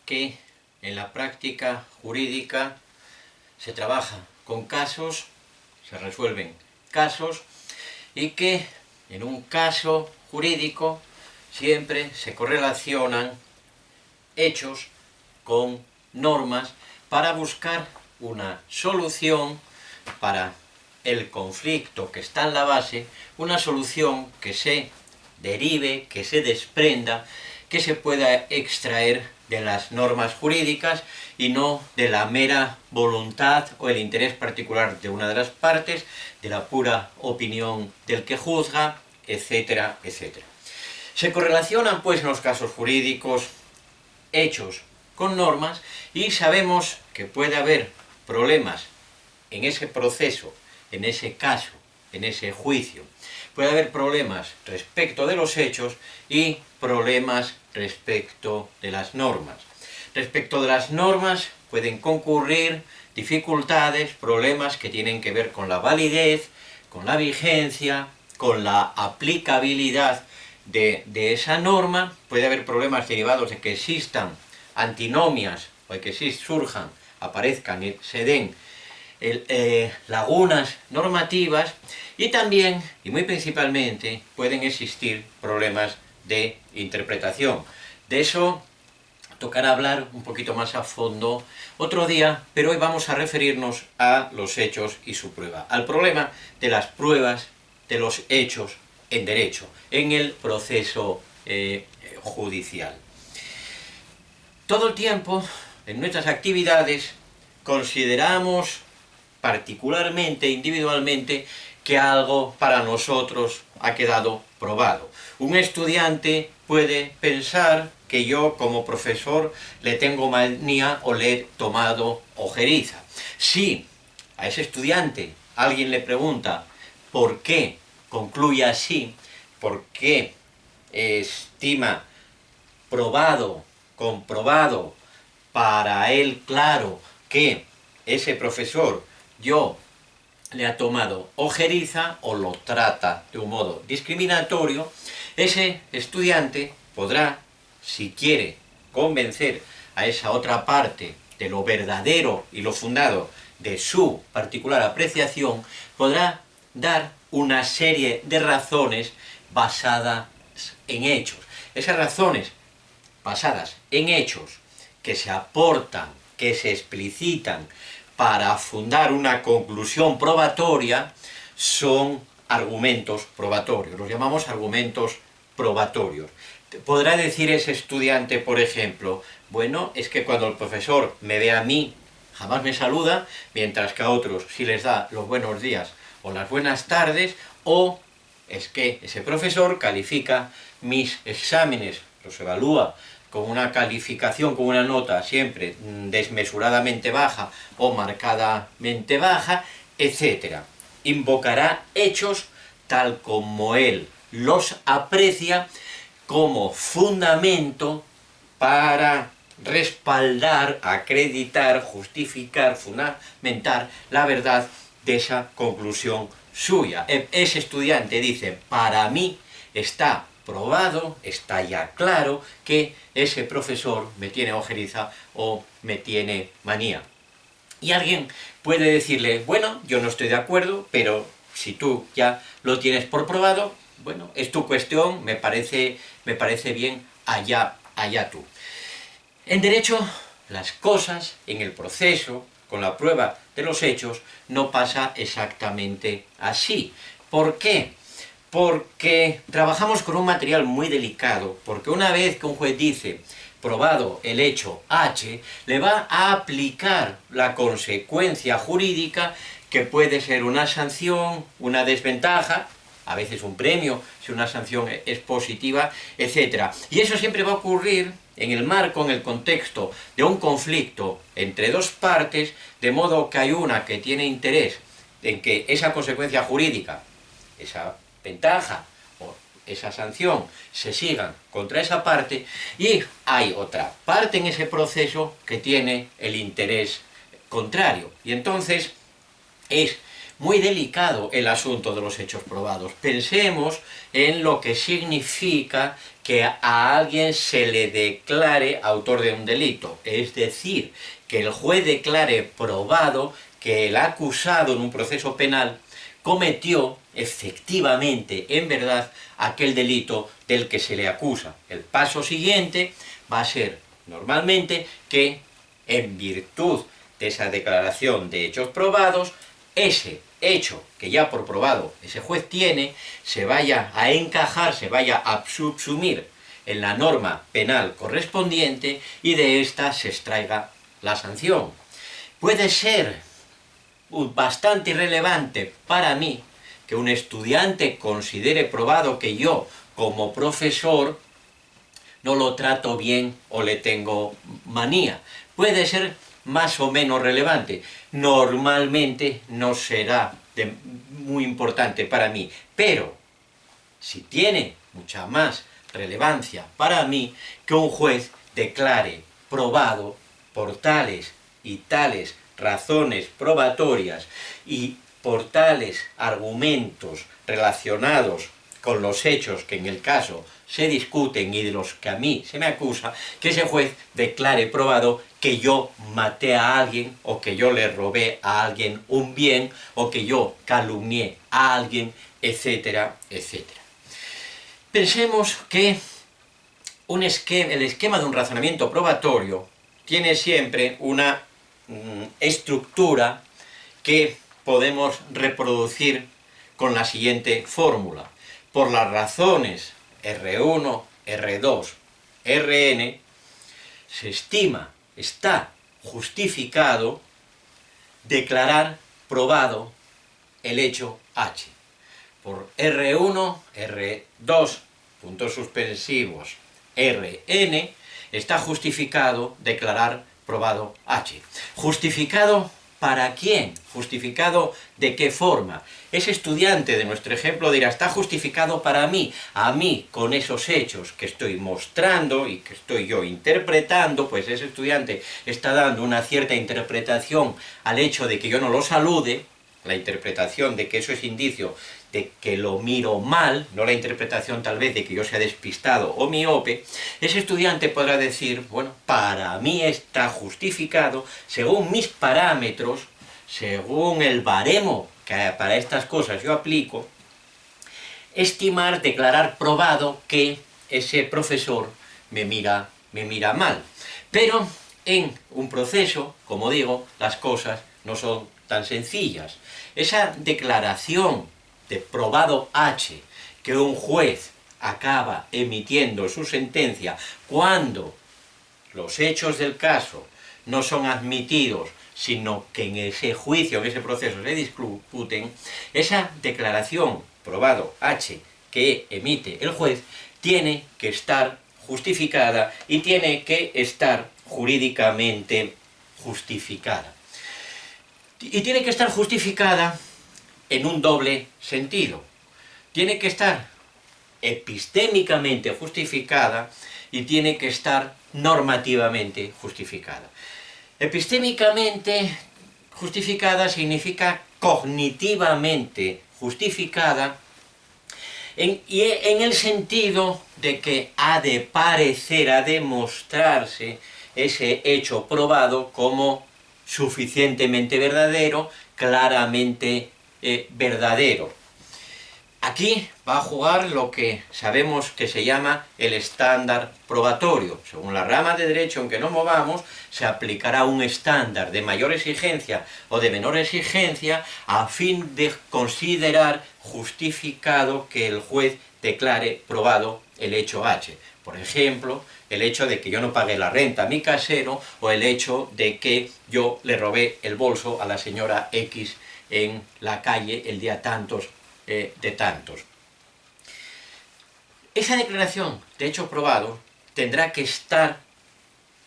que en la práctica jurídica se trabaja con casos, se resuelven casos, y que en un caso jurídico siempre se correlacionan hechos con normas para buscar una solución para el conflicto que está en la base, una solución que se derive, que se desprenda, que se pueda extraer de las normas jurídicas y no de la mera voluntad o el interés particular de una de las partes, de la pura opinión del que juzga, etcétera, etcétera. Se correlacionan pues en los casos jurídicos hechos con normas y sabemos que puede haber problemas en ese proceso, en ese caso, en ese juicio. Puede haber problemas respecto de los hechos y problemas respecto de las normas. Respecto de las normas pueden concurrir dificultades, problemas que tienen que ver con la validez, con la vigencia, con la aplicabilidad de esa norma. Puede haber problemas derivados de que existan antinomias o de que surjan, aparezcan y se den lagunas normativas, y también, y muy principalmente, pueden existir problemas de interpretación. De eso tocará hablar un poquito más a fondo otro día, pero hoy vamos a referirnos a los hechos y su prueba, al problema de las pruebas de los hechos en derecho, en el proceso judicial. Todo el tiempo, en nuestras actividades, consideramos particularmente, individualmente, que algo para nosotros ha quedado probado. Un estudiante puede pensar que yo, como profesor, le tengo manía o le he tomado ojeriza. Si a ese estudiante alguien le pregunta por qué concluye así, por qué estima probado, comprobado, para él claro que ese profesor yo le ha tomado ojeriza o lo trata de un modo discriminatorio, ese estudiante podrá, si quiere convencer a esa otra parte de lo verdadero y lo fundado de su particular apreciación, podrá dar una serie de razones basadas en hechos. Esas razones basadas en hechos que se aportan, que se explicitan para fundar una conclusión probatoria, son argumentos probatorios, los llamamos argumentos probatorios. Podrá decir ese estudiante, por ejemplo, bueno, es que cuando el profesor me ve a mí, jamás me saluda, mientras que a otros sí les da los buenos días o las buenas tardes, o es que ese profesor califica mis exámenes, los evalúa con una calificación, con una nota siempre desmesuradamente baja o marcadamente baja, etc. Invocará hechos tal como él los aprecia como fundamento para respaldar, acreditar, justificar, fundamentar la verdad de esa conclusión suya. Ese estudiante dice, para mí está probado, está ya claro que ese profesor me tiene ojeriza o me tiene manía. Y alguien puede decirle, bueno, yo no estoy de acuerdo, pero si tú ya lo tienes por probado, bueno, es tu cuestión, me parece bien, allá tú. En derecho, las cosas, en el proceso, con la prueba de los hechos, no pasa exactamente así. ¿Por qué? Porque trabajamos con un material muy delicado, porque una vez que un juez dice probado el hecho H, le va a aplicar la consecuencia jurídica que puede ser una sanción, una desventaja, a veces un premio, si una sanción es positiva, etc. Y eso siempre va a ocurrir en el marco, en el contexto de un conflicto entre dos partes, de modo que hay una que tiene interés en que esa consecuencia jurídica, esa ventaja o esa sanción se sigan contra esa parte, y hay otra parte en ese proceso que tiene el interés contrario. Y entonces es muy delicado el asunto de los hechos probados. Pensemos en lo que significa que a alguien se le declare autor de un delito. Es decir, que el juez declare probado que el acusado en un proceso penal cometió efectivamente, en verdad, aquel delito del que se le acusa. El paso siguiente va a ser, normalmente, que en virtud de esa declaración de hechos probados, ese hecho que ya por probado ese juez tiene, se vaya a encajar, se vaya a subsumir en la norma penal correspondiente y de ésta se extraiga la sanción. Puede ser bastante irrelevante para mí que un estudiante considere probado que yo, como profesor, no lo trato bien o le tengo manía. Puede ser más o menos relevante. Normalmente no será muy importante para mí, pero si tiene mucha más relevancia para mí que un juez declare probado por tales y tales razones probatorias y por tales argumentos relacionados con los hechos que en el caso se discuten y de los que a mí se me acusa, que ese juez declare probado que yo maté a alguien, o que yo le robé a alguien un bien, o que yo calumnié a alguien, etcétera, etcétera. Pensemos que el esquema de un razonamiento probatorio tiene siempre una estructura que podemos reproducir con la siguiente fórmula. Por las razones R1, R2, Rn, se estima, está justificado declarar probado el hecho H. Por R1, R2, puntos suspensivos, Rn, está justificado declarar probado H. ¿Justificado para quién? ¿Justificado de qué forma? Ese estudiante de nuestro ejemplo dirá, está justificado para mí. A mí, con esos hechos que estoy mostrando y que estoy yo interpretando, pues ese estudiante está dando una cierta interpretación al hecho de que yo no lo salude, la interpretación de que eso es indicio de que lo miro mal, no la interpretación tal vez de que yo sea despistado o miope. Ese estudiante podrá decir, bueno, para mí está justificado, según mis parámetros, según el baremo que para estas cosas yo aplico, estimar, declarar probado que ese profesor me mira mal. Pero en un proceso, como digo, las cosas no son tan sencillas. Esa declaración de probado H que un juez acaba emitiendo su sentencia cuando los hechos del caso no son admitidos, sino que en ese juicio, en ese proceso se discuten, esa declaración probado H que emite el juez tiene que estar justificada y tiene que estar jurídicamente justificada. Y tiene que estar justificada en un doble sentido. Tiene que estar epistémicamente justificada y tiene que estar normativamente justificada. Epistémicamente justificada significa cognitivamente justificada en el sentido de que ha de parecer, ha de mostrarse ese hecho probado como suficientemente verdadero, claramente verdadero. Aquí va a jugar lo que sabemos que se llama el estándar probatorio. Según la rama de derecho en que nos movamos, se aplicará un estándar de mayor exigencia o de menor exigencia a fin de considerar justificado que el juez declare probado el hecho H. Por ejemplo, el hecho de que yo no pague la renta a mi casero o el hecho de que yo le robé el bolso a la señora X en la calle el día tantos de tantos. Esa declaración de hecho probado tendrá que estar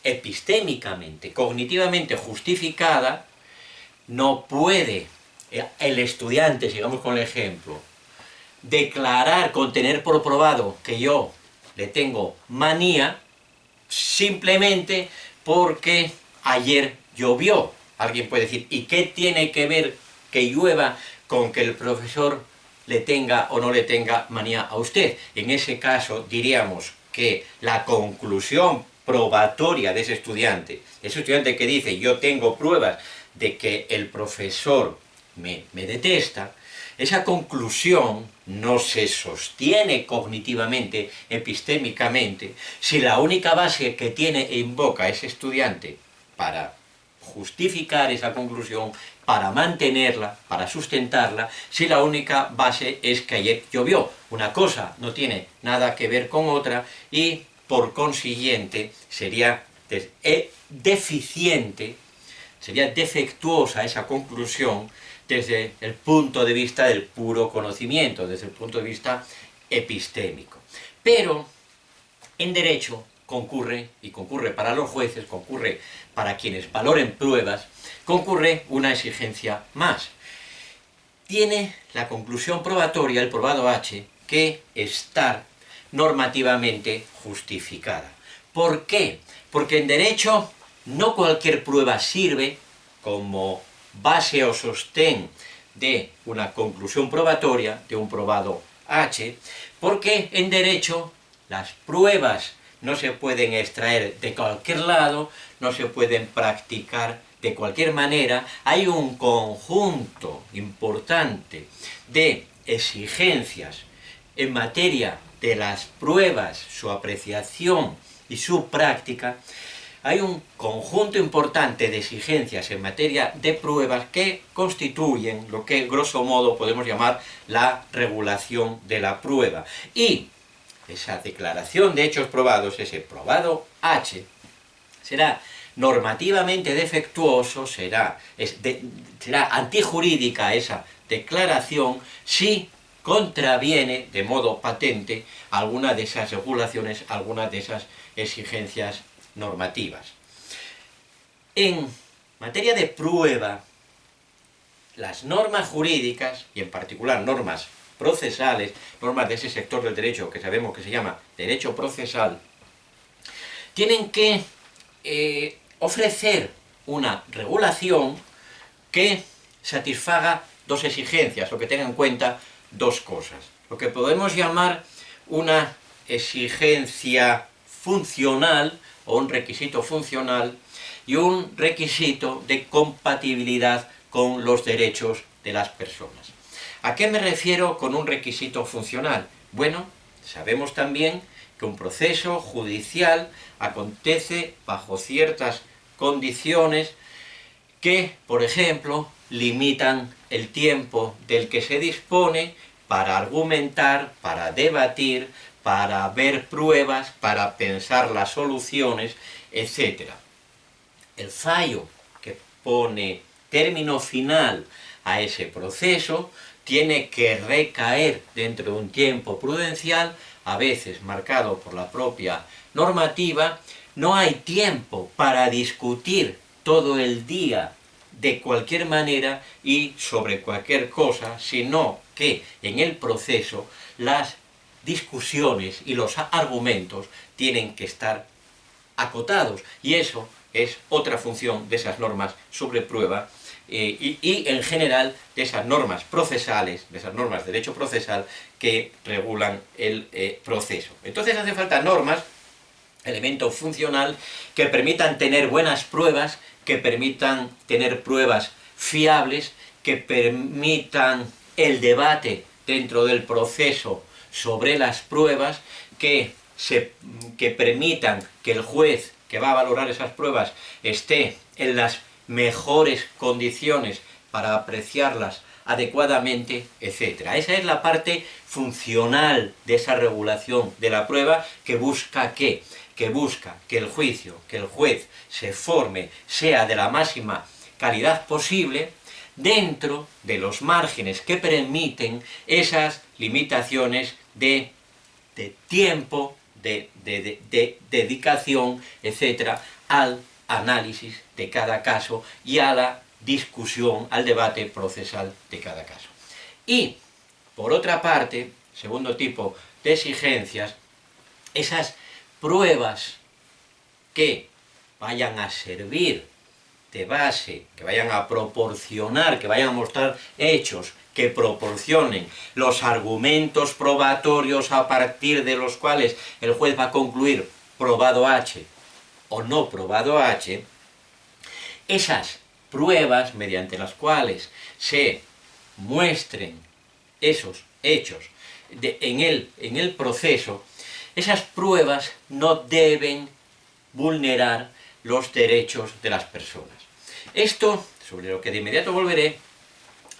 epistémicamente, cognitivamente justificada. No puede el estudiante, sigamos con el ejemplo, declarar, contener por probado que yo le tengo manía simplemente porque ayer llovió. Alguien puede decir, ¿y qué tiene que ver que llueva con que el profesor le tenga o no le tenga manía a usted? En ese caso diríamos que la conclusión probatoria de ese estudiante que dice yo tengo pruebas de que el profesor me detesta, esa conclusión no se sostiene cognitivamente, epistémicamente, si la única base que tiene e invoca ese estudiante para justificar esa conclusión, para mantenerla, para sustentarla, si la única base es que ayer llovió. Una cosa no tiene nada que ver con otra y, por consiguiente, sería deficiente, sería defectuosa esa conclusión desde el punto de vista del puro conocimiento, desde el punto de vista epistémico. Pero en derecho concurre, y concurre para los jueces, concurre para quienes valoren pruebas, concurre una exigencia más. Tiene la conclusión probatoria, el probado H, que estar normativamente justificada. ¿Por qué? Porque en derecho no cualquier prueba sirve como base o sostén de una conclusión probatoria, de un probado H, porque en derecho las pruebas no se pueden extraer de cualquier lado, no se pueden practicar de cualquier manera. Hay un conjunto importante de exigencias en materia de las pruebas, su apreciación y su práctica. Hay un conjunto importante de exigencias en materia de pruebas que constituyen lo que, grosso modo, podemos llamar la regulación de la prueba. Y esa declaración de hechos probados, ese probado H, será normativamente defectuoso, será antijurídica esa declaración si contraviene de modo patente alguna de esas regulaciones, alguna de esas exigencias normativas. En materia de prueba, las normas jurídicas, y en particular normas procesales, normas de ese sector del derecho que sabemos que se llama derecho procesal, tienen que ofrecer una regulación que satisfaga dos exigencias, o que tenga en cuenta dos cosas. Lo que podemos llamar una exigencia funcional, o un requisito funcional, y un requisito de compatibilidad con los derechos de las personas. ¿A qué me refiero con un requisito funcional? Bueno, sabemos también que un proceso judicial acontece bajo ciertas condiciones que, por ejemplo, limitan el tiempo del que se dispone para argumentar, para debatir, para ver pruebas, para pensar las soluciones, etc. El fallo que pone término final a ese proceso tiene que recaer dentro de un tiempo prudencial, a veces marcado por la propia normativa. No hay tiempo para discutir todo el día de cualquier manera y sobre cualquier cosa, sino que en el proceso las discusiones y los argumentos tienen que estar acotados, y eso es otra función de esas normas sobre prueba y en general de esas normas procesales, de esas normas de derecho procesal que regulan el proceso. Entonces hace falta normas, elemento funcional, que permitan tener buenas pruebas, que permitan tener pruebas fiables, que permitan el debate dentro del proceso sobre las pruebas, que permitan que el juez que va a valorar esas pruebas esté en las mejores condiciones para apreciarlas adecuadamente, etc. Esa es la parte funcional de esa regulación de la prueba, que busca ¿qué? Que busca que el juicio, que el juez se forme, sea de la máxima calidad posible, dentro de los márgenes que permiten esas limitaciones de tiempo, de dedicación, etc., al análisis de cada caso y a la discusión, al debate procesal de cada caso. Y, por otra parte, segundo tipo de exigencias, esas pruebas que vayan a servir de base, que vayan a proporcionar, que vayan a mostrar hechos, que proporcionen los argumentos probatorios a partir de los cuales el juez va a concluir probado H o no probado H, esas pruebas mediante las cuales se muestren esos hechos en el proceso, esas pruebas no deben vulnerar los derechos de las personas. Esto, sobre lo que de inmediato volveré,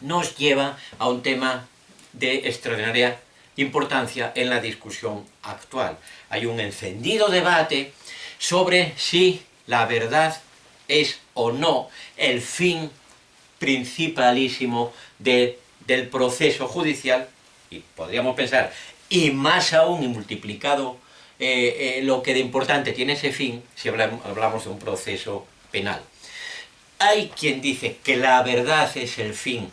nos lleva a un tema de extraordinaria importancia en la discusión actual. Hay un encendido debate sobre si la verdad es o no el fin principalísimo del proceso judicial, y podríamos pensar, y más aún y multiplicado lo que de importante tiene ese fin si hablamos de un proceso penal. Hay quien dice que la verdad es el fin,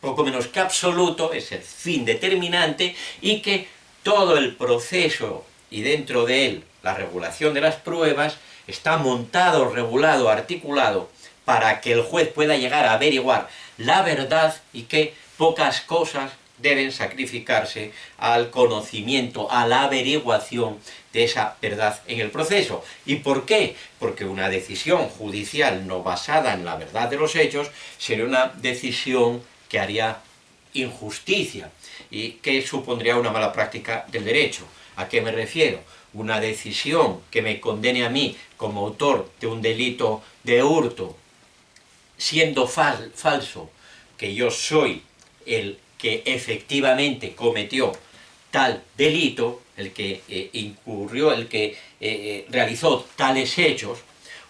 poco menos que absoluto, es el fin determinante, y que todo el proceso y dentro de él la regulación de las pruebas está montado, regulado, articulado para que el juez pueda llegar a averiguar la verdad y que pocas cosas deben sacrificarse al conocimiento, a la averiguación de esa verdad en el proceso. ¿Y por qué? Porque una decisión judicial no basada en la verdad de los hechos sería una decisión que haría injusticia y que supondría una mala práctica del derecho. ¿A qué me refiero? Una decisión que me condene a mí como autor de un delito de hurto, siendo falso que yo soy el que efectivamente cometió tal delito, el que incurrió, el que realizó tales hechos,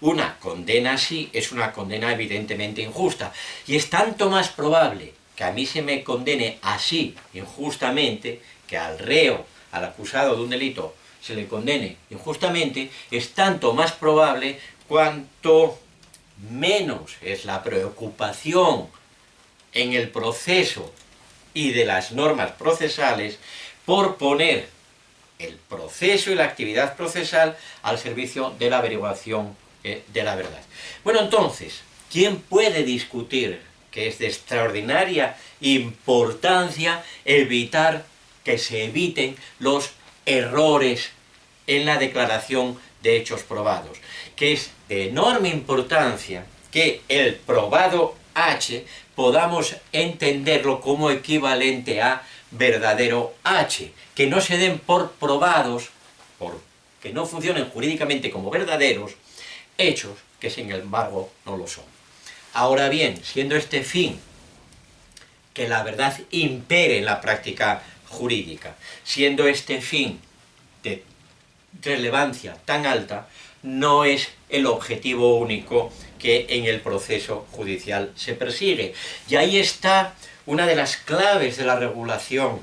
una condena así es una condena evidentemente injusta. Y es tanto más probable que a mí se me condene así, injustamente, que al reo, al acusado de un delito, se le condene injustamente, es tanto más probable cuanto menos es la preocupación en el proceso y de las normas procesales por poner el proceso y la actividad procesal al servicio de la averiguación de la verdad. Bueno, entonces, ¿quién puede discutir que es de extraordinaria importancia evitar que se eviten los errores en la declaración de hechos probados? Que es de enorme importancia que el probado H podamos entenderlo como equivalente a verdadero H, que no se den por probados, que no funcionen jurídicamente como verdaderos, hechos que sin embargo no lo son. Ahora bien, siendo este fin que la verdad impere en la práctica jurídica, siendo este fin de relevancia tan alta, no es el objetivo único que en el proceso judicial se persigue. Y ahí está una de las claves de la regulación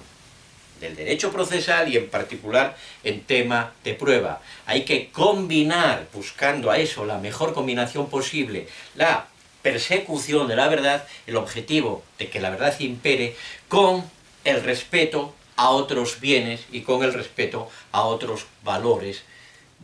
del derecho procesal y en particular en tema de prueba. Hay que combinar, buscando a eso la mejor combinación posible, la persecución de la verdad, el objetivo de que la verdad impere, con el respeto a otros bienes y con el respeto a otros valores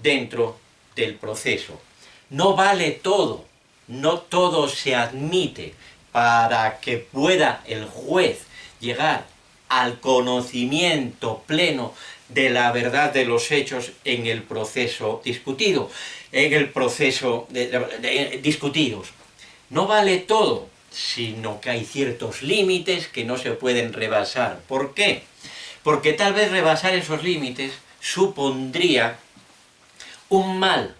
dentro del proceso. No vale todo, no todo se admite para que pueda el juez llegar al conocimiento pleno de la verdad de los hechos en el proceso discutido, en el proceso discutidos. No vale todo, sino que hay ciertos límites que no se pueden rebasar. ¿Por qué? Porque tal vez rebasar esos límites supondría un mal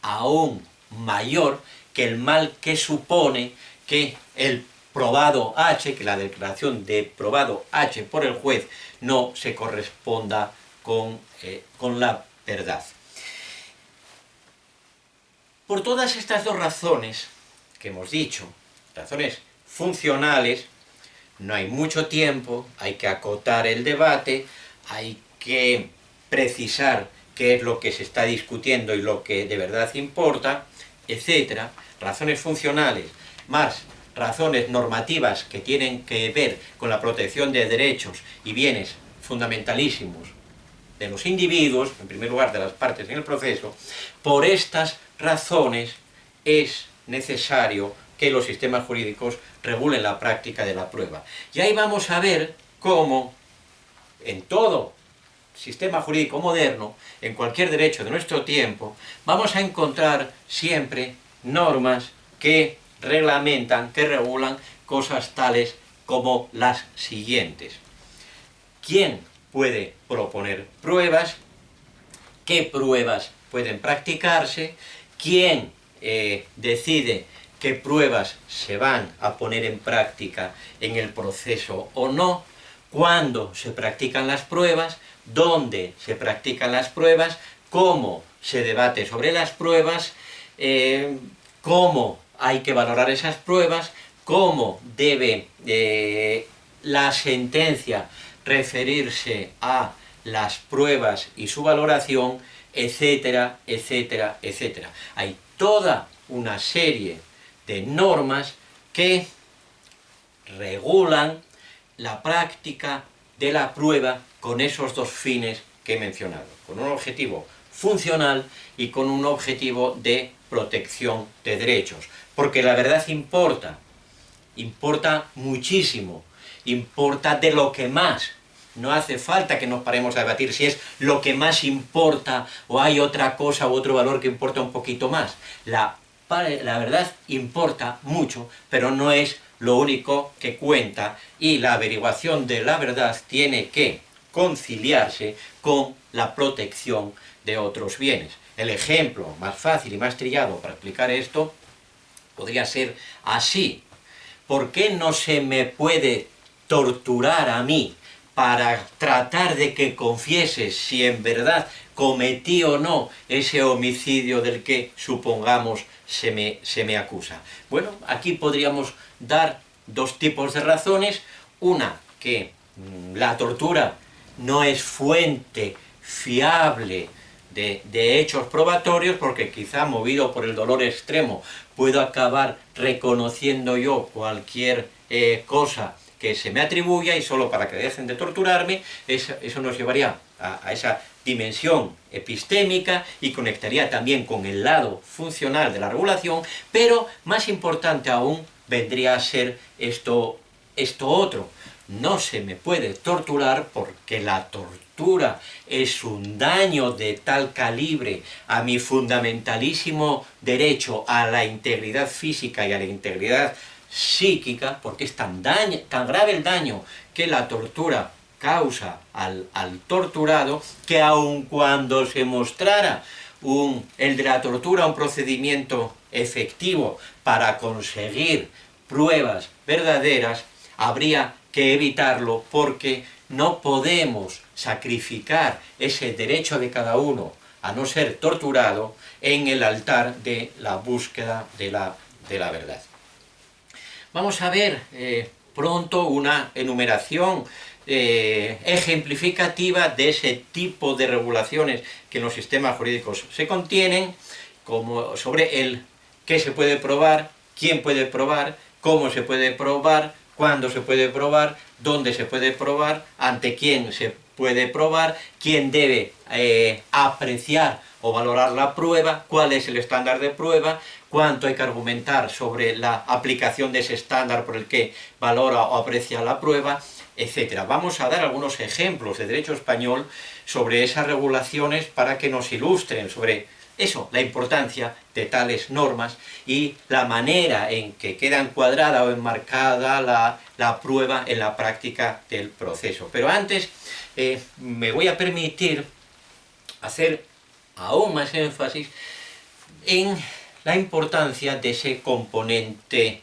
aún mayor que el mal que supone que el probado H, que la declaración de probado H por el juez no se corresponda con la verdad. Por todas estas dos razones que hemos dicho, razones funcionales, no hay mucho tiempo, hay que acotar el debate, hay que precisar qué es lo que se está discutiendo y lo que de verdad importa, etc. Razones funcionales, más razones normativas que tienen que ver con la protección de derechos y bienes fundamentalísimos de los individuos, en primer lugar de las partes en el proceso. Por estas razones es necesario que los sistemas jurídicos regulen la práctica de la prueba. Y ahí vamos a ver cómo en todo sistema jurídico moderno, en cualquier derecho de nuestro tiempo, vamos a encontrar siempre normas que reglamentan, que regulan cosas tales como las siguientes. ¿Quién puede proponer pruebas? ¿Qué pruebas pueden practicarse? ¿Quién decide qué pruebas se van a poner en práctica en el proceso o no? ¿Cuándo se practican las pruebas? ¿Dónde se practican las pruebas? ¿Cómo se debate sobre las pruebas? ¿Cómo hay que valorar esas pruebas? ¿Cómo debe la sentencia referirse a las pruebas y su valoración? Etcétera, etcétera, etcétera. Hay toda una serie de normas que regulan la práctica de la prueba con esos dos fines que he mencionado, con un objetivo funcional y con un objetivo de protección de derechos. Porque la verdad importa, importa muchísimo, importa de lo que más. No hace falta que nos paremos a debatir si es lo que más importa o hay otra cosa u otro valor que importa un poquito más. La verdad importa mucho, pero no es lo único que cuenta, y la averiguación de la verdad tiene que conciliarse con la protección de otros bienes. El ejemplo más fácil y más trillado para explicar esto podría ser así. ¿Por qué no se me puede torturar a mí para tratar de que confieses si en verdad cometí o no ese homicidio del que, supongamos, se me acusa? Bueno, aquí podríamos dar dos tipos de razones. Una, que la tortura no es fuente fiable de hechos probatorios, porque quizá movido por el dolor extremo puedo acabar reconociendo yo cualquier cosa que se me atribuya, y solo para que dejen de torturarme, eso nos llevaría a esa dimensión epistémica y conectaría también con el lado funcional de la regulación, pero más importante aún vendría a ser esto otro. No se me puede torturar porque la tortura es un daño de tal calibre a mi fundamentalísimo derecho a la integridad física y a la integridad psíquica, porque es tan grave el daño que la tortura causa al torturado, que aun cuando se mostrara el de la tortura un procedimiento efectivo para conseguir pruebas verdaderas, habría que evitarlo, porque no podemos sacrificar ese derecho de cada uno a no ser torturado en el altar de la búsqueda de la verdad. Vamos a ver pronto una enumeración ejemplificativa de ese tipo de regulaciones que en los sistemas jurídicos se contienen, como sobre el qué se puede probar, quién puede probar, cómo se puede probar, cuándo se puede probar, dónde se puede probar, ante quién se puede probar, quién debe apreciar o valorar la prueba, cuál es el estándar de prueba, cuánto hay que argumentar sobre la aplicación de ese estándar por el que valora o aprecia la prueba, etc. Vamos a dar algunos ejemplos de derecho español sobre esas regulaciones para que nos ilustren sobre eso, la importancia de tales normas y la manera en que queda encuadrada o enmarcada la prueba en la práctica del proceso. Pero antes me voy a permitir hacer aún más énfasis en la importancia de ese componente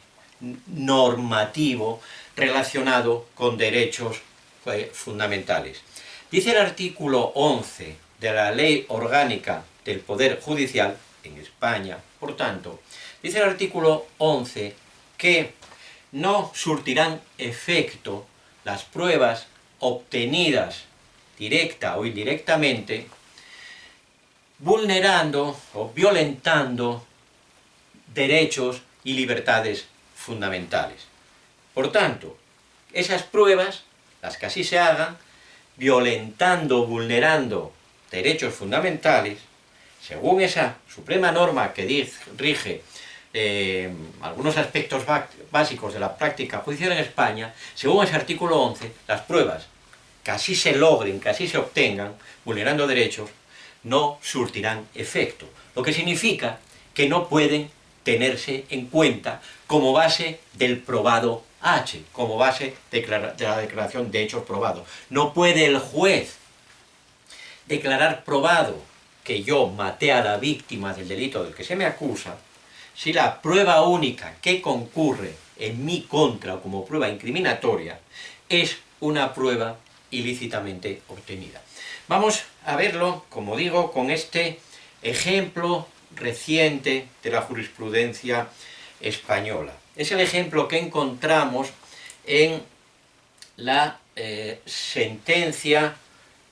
normativo relacionado con derechos fundamentales. Dice el artículo 11 de la Ley Orgánica del Poder Judicial, en España, por tanto, dice el artículo 11 que no surtirán efecto las pruebas obtenidas directa o indirectamente vulnerando o violentando derechos y libertades fundamentales. Por tanto, esas pruebas, las que así se hagan, violentando o vulnerando derechos fundamentales, según esa suprema norma que rige algunos aspectos básicos de la práctica judicial en España, según ese artículo 11, las pruebas que así se logren, que así se obtengan, vulnerando derechos, no surtirán efecto. Lo que significa que no pueden tenerse en cuenta como base del probado H, como base de la declaración de hechos probados. No puede el juez declarar probado que yo maté a la víctima del delito del que se me acusa si la prueba única que concurre en mi contra como prueba incriminatoria es una prueba ilícitamente obtenida. Vamos a verlo, como digo, con este ejemplo reciente de la jurisprudencia española. Es el ejemplo que encontramos en la sentencia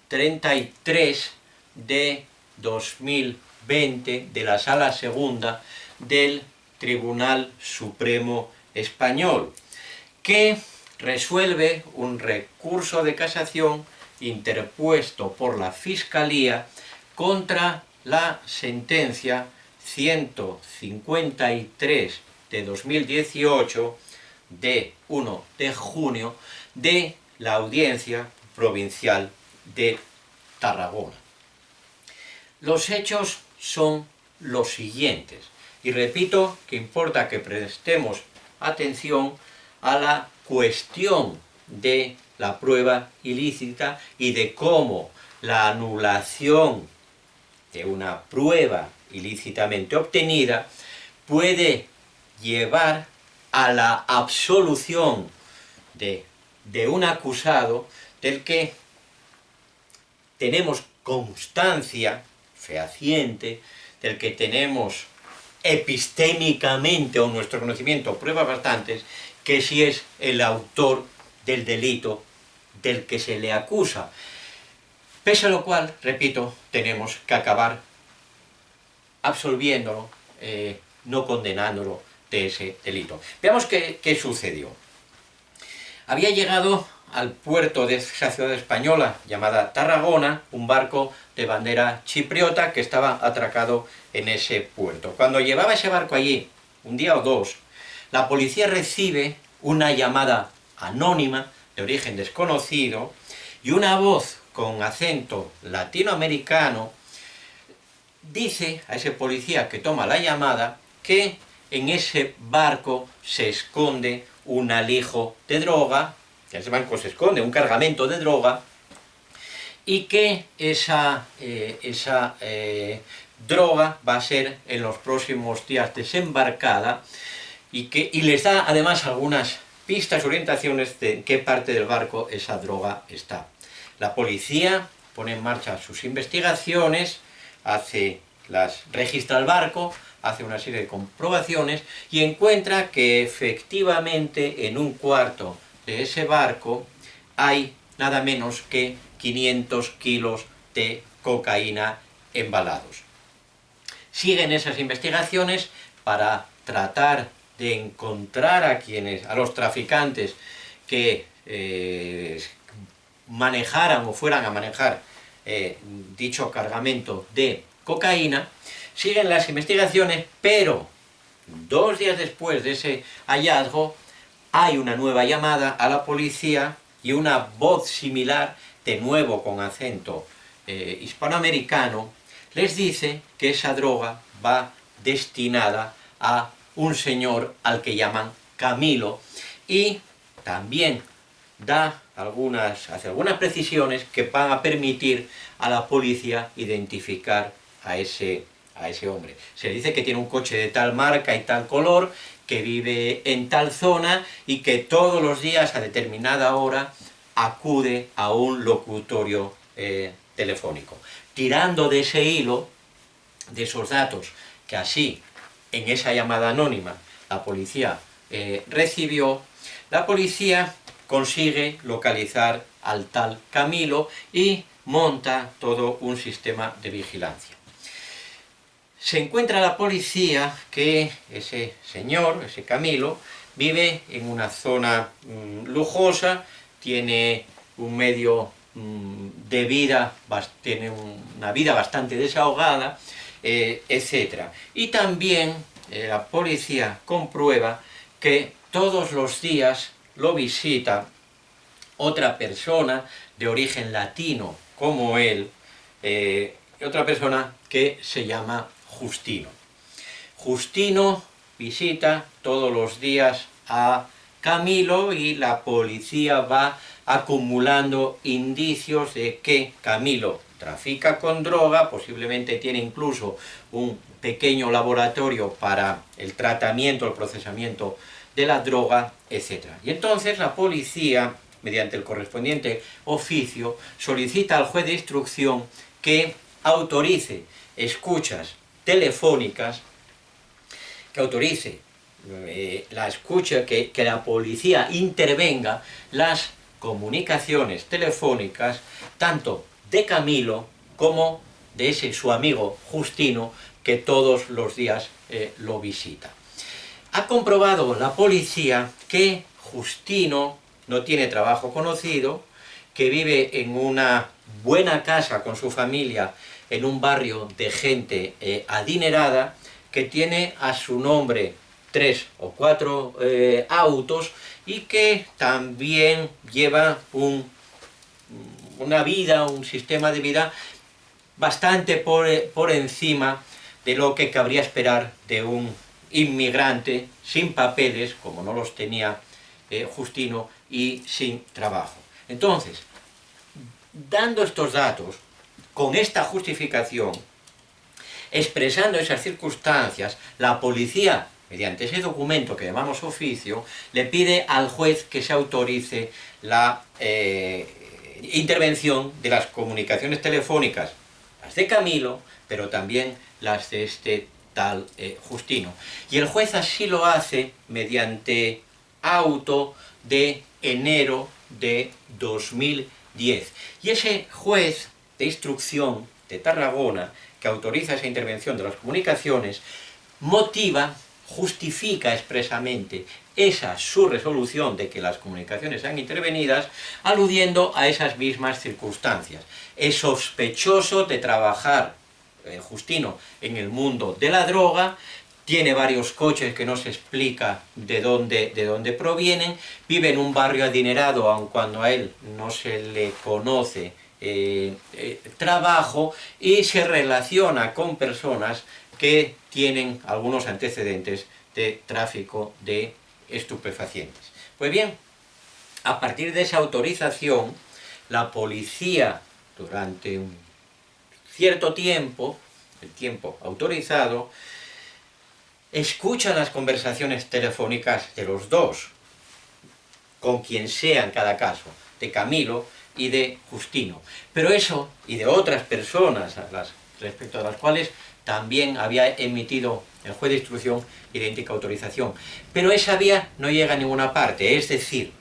33 de 2020 de la Sala Segunda del Tribunal Supremo Español, que resuelve un recurso de casación interpuesto por la Fiscalía contra la sentencia 153 de 2018 de 1 de junio de la Audiencia Provincial de Tarragona. Los hechos son los siguientes, y repito que importa que prestemos atención a la cuestión de la prueba ilícita y de cómo la anulación de una prueba ilícitamente obtenida puede llevar a la absolución de un acusado del que tenemos constancia fehaciente, del que tenemos epistémicamente o nuestro conocimiento pruebas bastantes, que sí es el autor del delito del que se le acusa. Pese a lo cual, repito, tenemos que acabar absolviéndolo, no condenándolo de ese delito. Veamos qué sucedió. Había llegado al puerto de esa ciudad española llamada Tarragona un barco de bandera chipriota que estaba atracado en ese puerto. Cuando llevaba ese barco allí, un día o dos, la policía recibe una llamada anónima de origen desconocido y una voz con acento latinoamericano dice a ese policía que toma la llamada que en ese barco se esconde un alijo de droga, que en ese barco se esconde un cargamento de droga, y que esa droga va a ser en los próximos días desembarcada y les da además algunas pistas, orientaciones de en qué parte del barco esa droga está. La policía pone en marcha sus investigaciones, registra el barco, hace una serie de comprobaciones y encuentra que efectivamente en un cuarto de ese barco hay nada menos que 500 kilos de cocaína embalados. Siguen esas investigaciones para tratar de encontrar a los traficantes que manejaran o fueran a manejar dicho cargamento de cocaína. Siguen las investigaciones, pero 2 días después de ese hallazgo hay una nueva llamada a la policía y una voz similar, de nuevo con acento hispanoamericano, les dice que esa droga va destinada a un señor al que llaman Camilo, y también hace algunas precisiones que van a permitir a la policía identificar a ese hombre. Se dice que tiene un coche de tal marca y tal color, que vive en tal zona y que todos los días a determinada hora acude a un locutorio telefónico. Tirando de ese hilo, de esos datos que así en esa llamada anónima la policía recibió, la policía consigue localizar al tal Camilo y monta todo un sistema de vigilancia. Se encuentra la policía que ese señor, ese Camilo, vive en una zona lujosa, tiene un medio de vida, tiene una vida bastante desahogada, etc. Y también la policía comprueba que todos los días lo visita otra persona de origen latino como él, otra persona que se llama Justino. Justino visita todos los días a Camilo y la policía va acumulando indicios de que Camilo trafica con droga, posiblemente tiene incluso un pequeño laboratorio para el tratamiento, el procesamiento de la droga, etc. Y entonces la policía, mediante el correspondiente oficio, solicita al juez de instrucción que autorice escuchas telefónicas, que autorice la escucha, que la policía intervenga las comunicaciones telefónicas, tanto de Camilo como de ese su amigo Justino, que todos los días lo visita. Ha comprobado la policía que Justino no tiene trabajo conocido, que vive en una buena casa con su familia en un barrio de gente adinerada, que tiene a su nombre 3 o 4 autos y que también lleva una vida, un sistema de vida bastante por encima de lo que cabría esperar de un inmigrante sin papeles, como no los tenía Justino, y sin trabajo. Entonces, dando estos datos, con esta justificación, expresando esas circunstancias, la policía, mediante ese documento que llamamos oficio, le pide al juez que se autorice la intervención de las comunicaciones telefónicas, las de Camilo, pero también las de este tal Justino. Y el juez así lo hace mediante auto de enero de 2010. Y ese juez de instrucción de Tarragona, que autoriza esa intervención de las comunicaciones, motiva, justifica expresamente esa su resolución de que las comunicaciones sean intervenidas, aludiendo a esas mismas circunstancias. Es sospechoso de trabajar Justino en el mundo de la droga, tiene varios coches que no se explica de dónde provienen, vive en un barrio adinerado, aun cuando a él no se le conoce trabajo, y se relaciona con personas que tienen algunos antecedentes de tráfico de estupefacientes. Pues bien, a partir de esa autorización, la policía, durante un cierto tiempo, el tiempo autorizado, escucha las conversaciones telefónicas de los dos, con quien sea en cada caso, de Camilo y de Justino. Pero eso, y de otras personas respecto a las cuales también había emitido el juez de instrucción idéntica autorización. Pero esa vía no llega a ninguna parte, es decir,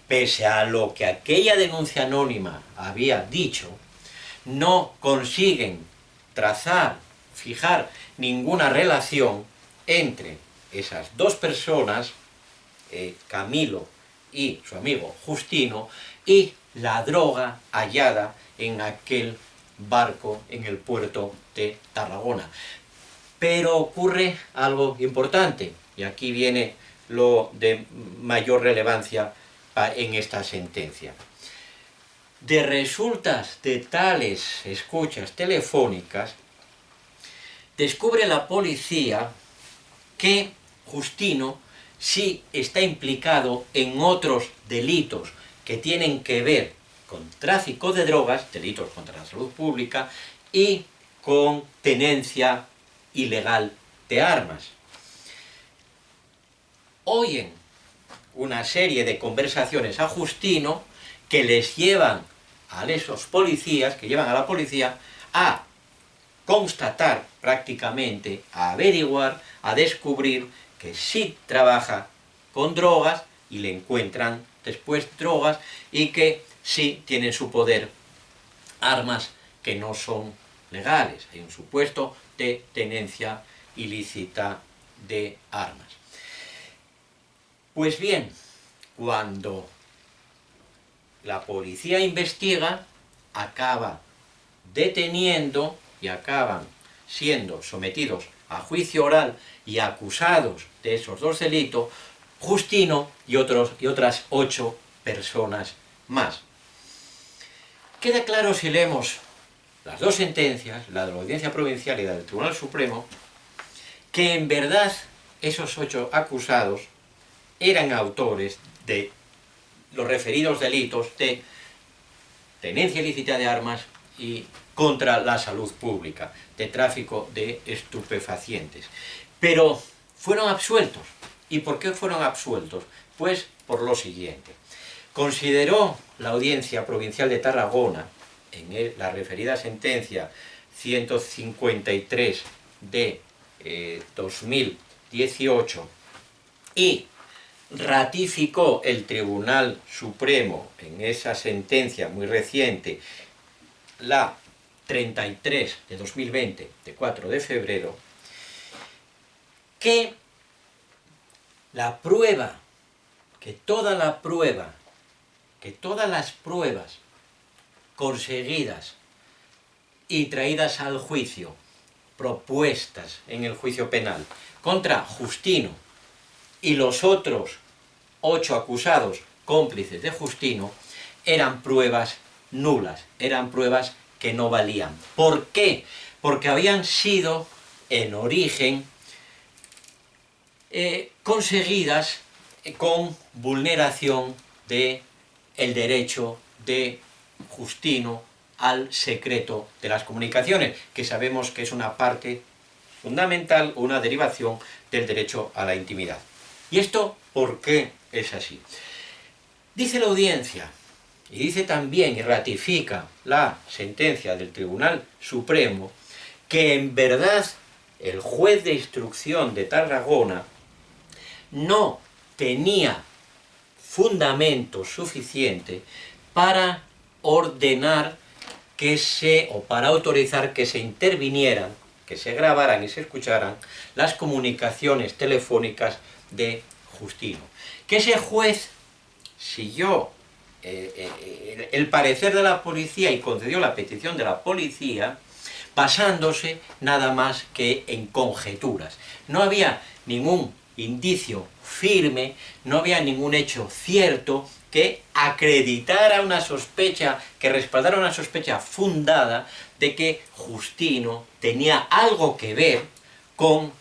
pese a lo que aquella denuncia anónima había dicho, no consiguen trazar, fijar ninguna relación entre esas dos personas, Camilo y su amigo Justino, y la droga hallada en aquel barco en el puerto de Tarragona. Pero ocurre algo importante, y aquí viene lo de mayor relevancia en esta sentencia. De resultas de tales escuchas telefónicas, descubre la policía que Justino sí está implicado en otros delitos que tienen que ver con tráfico de drogas, delitos contra la salud pública, y con tenencia ilegal de armas. Oyen una serie de conversaciones a Justino que les llevan a esos policías, que llevan a la policía a constatar prácticamente, a averiguar, a descubrir que sí trabaja con drogas, y le encuentran después drogas, y que sí tiene en su poder armas que no son legales. Hay un supuesto de tenencia ilícita de armas. Pues bien, cuando la policía investiga, acaba deteniendo y acaban siendo sometidos a juicio oral y acusados de esos dos delitos, Justino y otras 8 personas más. Queda claro si leemos las dos sentencias, la de la Audiencia Provincial y la del Tribunal Supremo, que en verdad esos 8 acusados eran autores de los referidos delitos de tenencia ilícita de armas y contra la salud pública, de tráfico de estupefacientes. Pero fueron absueltos. ¿Y por qué fueron absueltos? Pues por lo siguiente. Consideró la Audiencia Provincial de Tarragona, en la referida sentencia 153 de 2018, y ratificó el Tribunal Supremo en esa sentencia muy reciente, la 33 de 2020, de 4 de febrero, que la prueba, que todas las pruebas conseguidas y traídas al juicio, propuestas en el juicio penal contra Justino y los otros 8 acusados cómplices de Justino, eran pruebas nulas, eran pruebas que no valían. ¿Por qué? Porque habían sido, en origen, conseguidas con vulneración del derecho de Justino al secreto de las comunicaciones, que sabemos que es una parte fundamental, una derivación del derecho a la intimidad. ¿Y esto por qué es así? Dice la Audiencia, y dice también y ratifica la sentencia del Tribunal Supremo, que en verdad el juez de instrucción de Tarragona no tenía fundamento suficiente para ordenar o para autorizar que se intervinieran, que se grabaran y se escucharan las comunicaciones telefónicas de Justino. Que ese juez siguió el parecer de la policía y concedió la petición de la policía basándose nada más que en conjeturas. No había ningún indicio firme, no había ningún hecho cierto que acreditara una sospecha, que respaldara una sospecha fundada de que Justino tenía algo que ver con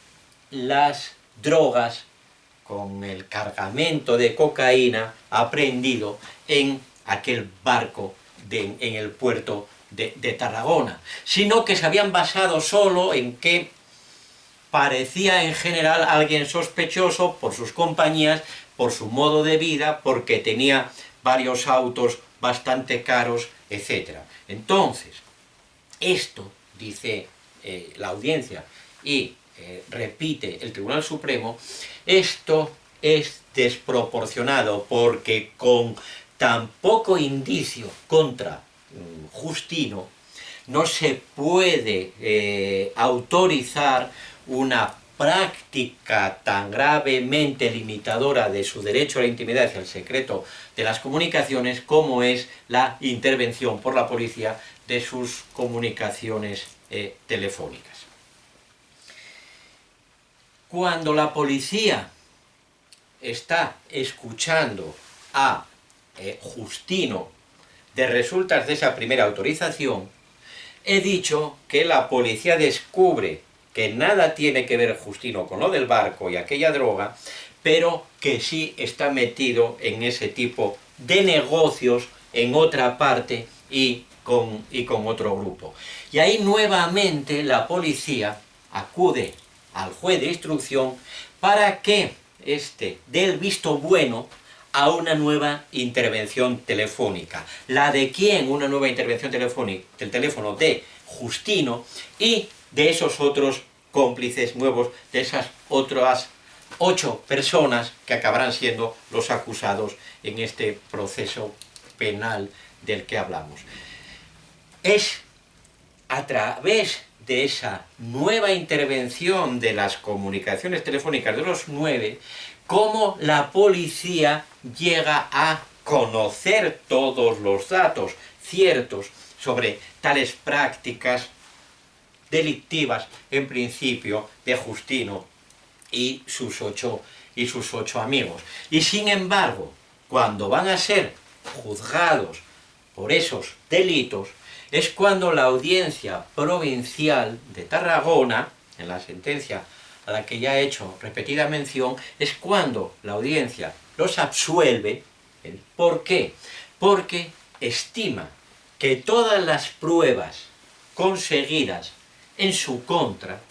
las drogas, con el cargamento de cocaína aprehendido en aquel barco en el puerto de Tarragona, sino que se habían basado solo en que parecía en general alguien sospechoso por sus compañías, por su modo de vida, porque tenía varios autos bastante caros, etc. Entonces, esto, dice la Audiencia, y repite el Tribunal Supremo, esto es desproporcionado, porque con tan poco indicio contra Justino, no se puede autorizar una práctica tan gravemente limitadora de su derecho a la intimidad y al secreto de las comunicaciones como es la intervención por la policía de sus comunicaciones telefónicas. Cuando la policía está escuchando a Justino de resultas de esa primera autorización, he dicho que la policía descubre que nada tiene que ver Justino con lo del barco y aquella droga, pero que sí está metido en ese tipo de negocios en otra parte y con otro grupo. Y ahí nuevamente la policía acude al juez de instrucción para que éste dé el visto bueno a una nueva intervención telefónica. ¿La de quién? Una nueva intervención telefónica, del teléfono de Justino y de esos otros cómplices nuevos, de esas otras 8 personas que acabarán siendo los acusados en este proceso penal del que hablamos. Es a través de esa nueva intervención de las comunicaciones telefónicas de los 9, cómo la policía llega a conocer todos los datos ciertos sobre tales prácticas delictivas, en principio, de Justino y sus ocho amigos. Y sin embargo, cuando van a ser juzgados por esos delitos, es cuando la Audiencia Provincial de Tarragona, en la sentencia a la que ya he hecho repetida mención, es cuando la audiencia los absuelve. ¿Por qué? Porque estima que todas las pruebas conseguidas en su contra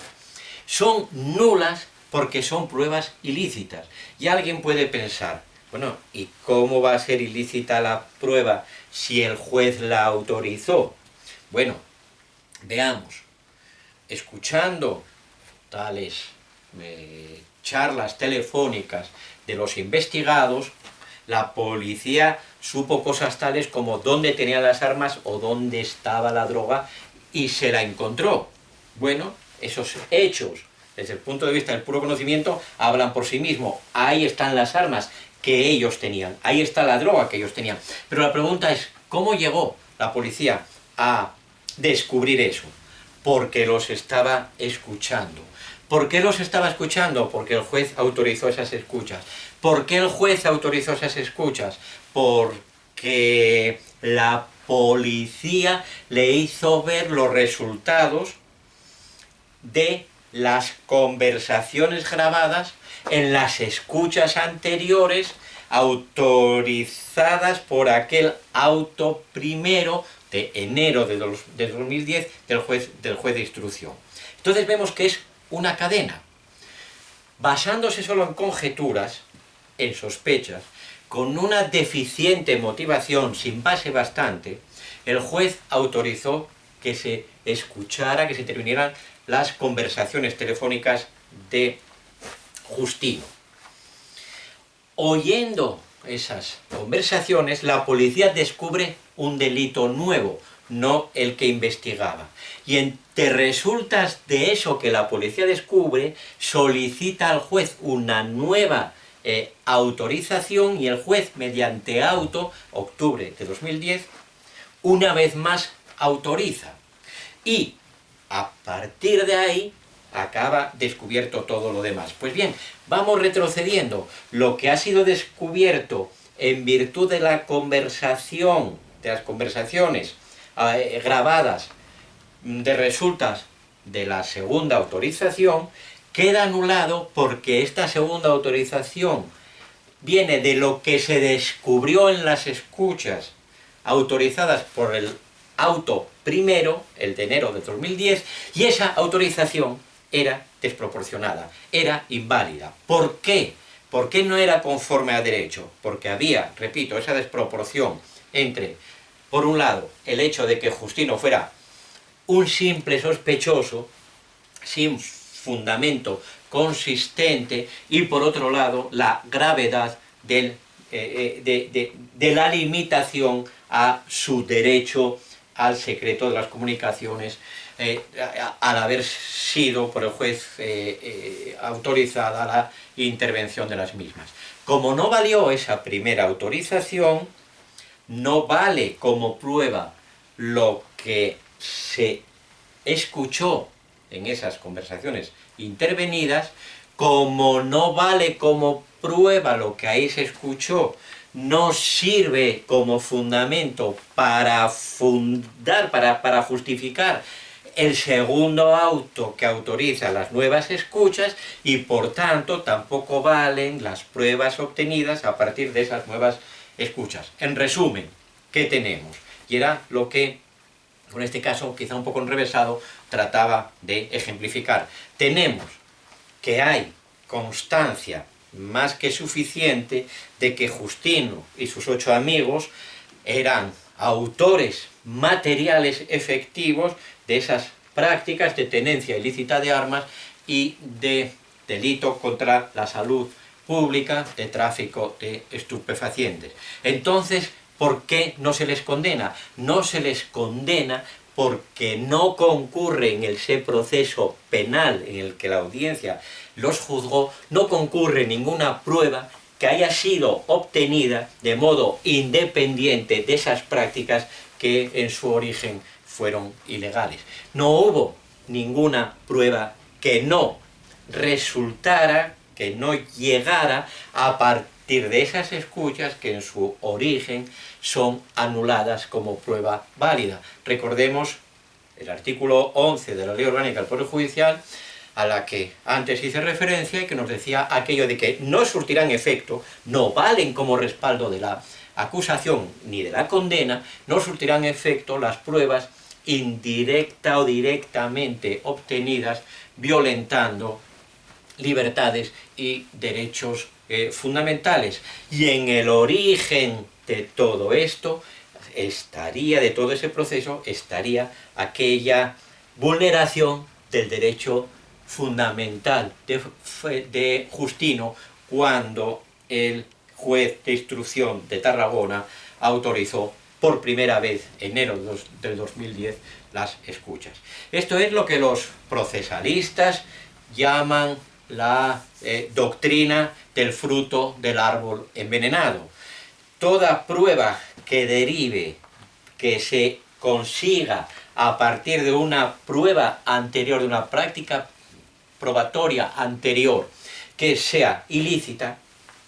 son nulas porque son pruebas ilícitas. Y alguien puede pensar, bueno, ¿y cómo va a ser ilícita la prueba si el juez la autorizó? Bueno, veamos, escuchando tales charlas telefónicas de los investigados, la policía supo cosas tales como dónde tenía las armas o dónde estaba la droga y se la encontró. Bueno, esos hechos, desde el punto de vista del puro conocimiento, hablan por sí mismos. Ahí están las armas que ellos tenían, ahí está la droga que ellos tenían. Pero la pregunta es, ¿cómo llegó la policía a descubrir eso? Porque los estaba escuchando. ¿Por qué los estaba escuchando? Porque el juez autorizó esas escuchas. ¿Por qué el juez autorizó esas escuchas? Porque la policía le hizo ver los resultados de las conversaciones grabadas en las escuchas anteriores autorizadas por aquel auto primero de enero de 2010 del juez de instrucción. Entonces vemos que es una cadena. Basándose solo en conjeturas, en sospechas, con una deficiente motivación sin base bastante, el juez autorizó que se escuchara, que se intervinieran las conversaciones telefónicas de Justino. Oyendo esas conversaciones, la policía descubre un delito nuevo, no el que investigaba. Y entre resultas de eso que la policía descubre, solicita al juez una nueva autorización y el juez, mediante auto, octubre de 2010, una vez más autoriza. Y a partir de ahí acaba descubierto todo lo demás. Pues bien, vamos retrocediendo. Lo que ha sido descubierto en virtud de la conversación, de las conversaciones grabadas de resultas de la segunda autorización, queda anulado porque esta segunda autorización viene de lo que se descubrió en las escuchas autorizadas por el auto primero, el de enero de 2010, y esa autorización era desproporcionada, era inválida. ¿Por qué? ¿Por qué no era conforme a derecho? Porque había, repito, esa desproporción entre, por un lado, el hecho de que Justino fuera un simple sospechoso, sin fundamento consistente, y por otro lado, la gravedad de la limitación a su derecho al secreto de las comunicaciones, al haber sido por el juez autorizada la intervención de las mismas. Como no valió esa primera autorización, no vale como prueba lo que se escuchó en esas conversaciones intervenidas, como no vale como prueba lo que ahí se escuchó, no sirve como fundamento para justificar el segundo auto que autoriza las nuevas escuchas, y por tanto tampoco valen las pruebas obtenidas a partir de esas nuevas escuchas. En resumen, ¿qué tenemos? Y era lo que, con este caso quizá un poco enrevesado, trataba de ejemplificar. Tenemos que hay constancia más que suficiente de que Justino y sus 8 amigos eran autores materiales efectivos de esas prácticas de tenencia ilícita de armas y de delito contra la salud pública, de tráfico de estupefacientes. Entonces, ¿por qué no se les condena? No se les condena porque no concurre en ese proceso penal en el que la audiencia los juzgó, no concurre ninguna prueba que haya sido obtenida de modo independiente de esas prácticas que en su origen fueron ilegales. No hubo ninguna prueba que no resultara, que no llegara a partir de esas escuchas que en su origen son anuladas como prueba válida. Recordemos el artículo 11 de la Ley Orgánica del Poder Judicial, a la que antes hice referencia y que nos decía aquello de que no surtirán efecto, no valen como respaldo de la acusación ni de la condena, no surtirán efecto las pruebas indirecta o directamente obtenidas violentando libertades y derechos fundamentales. Y en el origen de todo esto estaría, de todo ese proceso, estaría aquella vulneración del derecho fundamental de Justino cuando el juez de instrucción de Tarragona autorizó por primera vez, enero del 2010, las escuchas. Esto es lo que los procesalistas llaman la doctrina del fruto del árbol envenenado. Toda prueba que derive, que se consiga a partir de una prueba anterior, de una práctica probatoria anterior, que sea ilícita,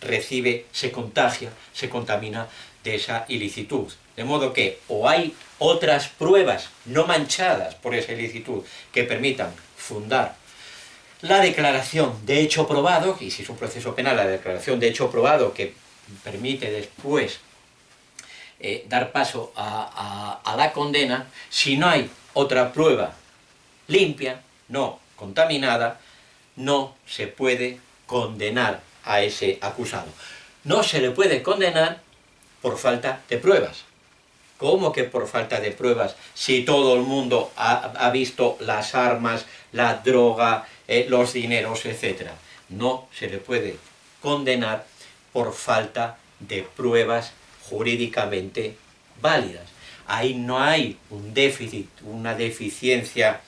recibe, se contagia, se contamina de esa ilicitud. De modo que o hay otras pruebas no manchadas por esa ilicitud que permitan fundar la declaración de hecho probado, y si es un proceso penal, la declaración de hecho probado que permite después dar paso a la condena. Si no hay otra prueba limpia, no contaminada, no se puede condenar a ese acusado. No se le puede condenar por falta de pruebas. ¿Cómo que por falta de pruebas? Si todo el mundo ha visto las armas, la droga, los dineros, etc. No se le puede condenar por falta de pruebas jurídicamente válidas. Ahí no hay un déficit, una deficiencia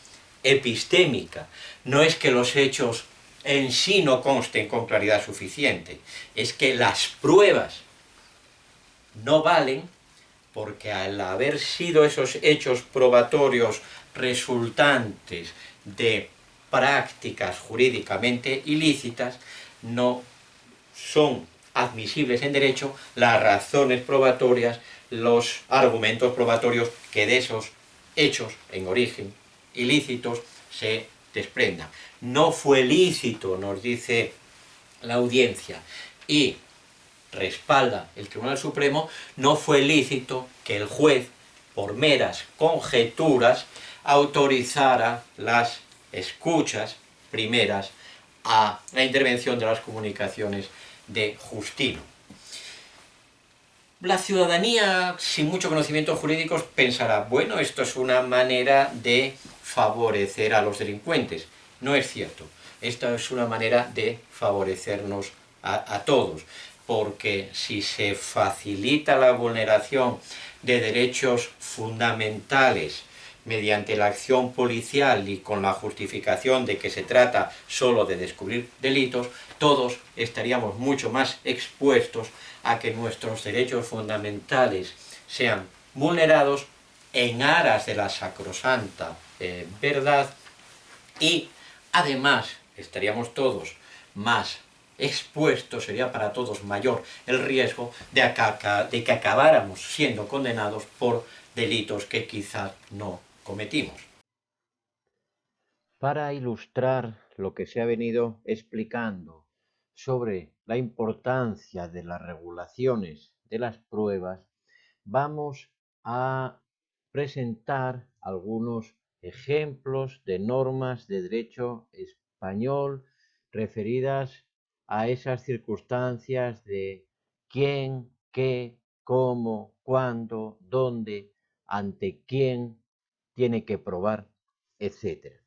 epistémica. No es que los hechos en sí no consten con claridad suficiente, es que las pruebas no valen porque al haber sido esos hechos probatorios resultantes de prácticas jurídicamente ilícitas, no son admisibles en derecho las razones probatorias, los argumentos probatorios que de esos hechos en origen ilícitos se desprendan. No fue lícito, nos dice la audiencia, y respalda el Tribunal Supremo, no fue lícito que el juez, por meras conjeturas, autorizara las escuchas primeras a la intervención de las comunicaciones de Justino. La ciudadanía sin mucho conocimiento jurídico pensará, bueno, esto es una manera de favorecer a los delincuentes. No es cierto. Esta es una manera de favorecernos a todos, porque si se facilita la vulneración de derechos fundamentales mediante la acción policial y con la justificación de que se trata solo de descubrir delitos, todos estaríamos mucho más expuestos a que nuestros derechos fundamentales sean vulnerados en aras de la sacrosanta verdad, y además estaríamos todos más expuestos, sería para todos mayor el riesgo de que acabáramos siendo condenados por delitos que quizás no cometimos. Para ilustrar lo que se ha venido explicando sobre la importancia de las regulaciones de las pruebas, vamos a presentar algunos ejemplos de normas de derecho español referidas a esas circunstancias de quién, qué, cómo, cuándo, dónde, ante quién tiene que probar, etc.